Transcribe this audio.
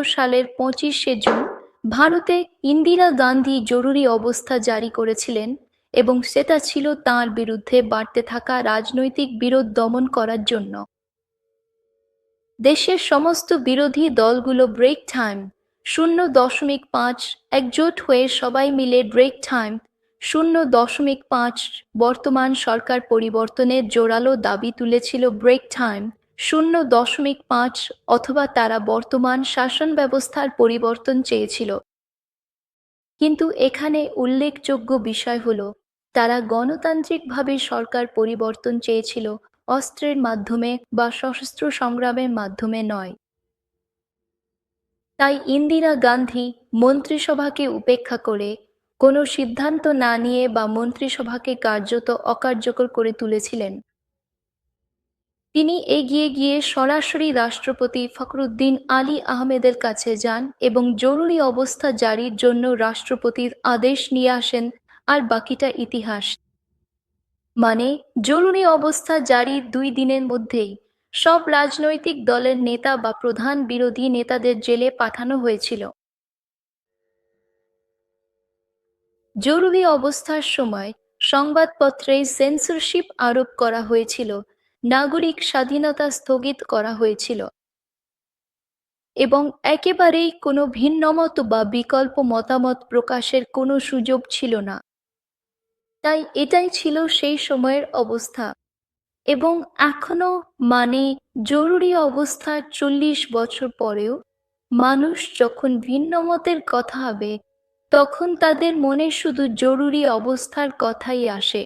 সালের 25শে জুন ভারতে ইন্দিরা গান্ধী জরুরি অবস্থা জারি করেছিলেন এবং সেটা ছিল তাঁর বিরুদ্ধে বাড়তে থাকা রাজনৈতিক বিরোধ দমন করার জন্য। দেশের সমস্ত বিরোধী দলগুলো ব্রেক টাইম 0.5 একজোট হয়ে সবাই মিলে ব্রেক টাইম 0.5 বর্তমান সরকার পরিবর্তনের জোরালো দাবি তুলেছিল। ব্রেক টাইম 0.5 অথবা তারা বর্তমান শাসন ব্যবস্থার পরিবর্তন চেয়েছিল। কিন্তু এখানে উল্লেখযোগ্য বিষয় হলো তারা গণতান্ত্রিকভাবে সরকার পরিবর্তন চেয়েছিল, অস্ত্রের মাধ্যমে বা সশস্ত্র সংগ্রামের মাধ্যমে নয়। তাই ইন্দিরা গান্ধী মন্ত্রিসভাকে উপেক্ষা করে কোনো সিদ্ধান্ত না নিয়ে বা মন্ত্রিসভাকে কার্যত অকার্যকর করে তুলেছিলেন। তিনি এগিয়ে গিয়ে সরাসরি রাষ্ট্রপতি ফখরুদ্দিন আলী আহমেদের কাছে যান এবং জরুরি অবস্থা জারির জন্য রাষ্ট্রপতির আদেশ নিয়ে আসেন। আর বাকিটা ইতিহাস। মানে, জরুরি অবস্থা জারির 2 দিনের মধ্যেই সব রাজনৈতিক দলের নেতা বা প্রধান বিরোধী নেতাদের জেলে পাঠানো হয়েছিল। জরুরি অবস্থার সময় সংবাদপত্রে সেন্সরশিপ আরোপ করা হয়েছিল, নাগরিক স্বাধীনতা স্থগিত করা হয়েছিল এবং একেবারেই কোনো ভিন্নমত বা বিকল্প মতামত প্রকাশের কোনো সুযোগ ছিল না। তাই এটাই ছিল সেই সময়ের অবস্থা। এবং এখনো, মানে, জরুরি অবস্থার 40 বছর পরেও মানুষ যখন ভিন্নমতের কথা ভাবে তখন তাদের মনে শুধু জরুরি অবস্থার কথাই আসে।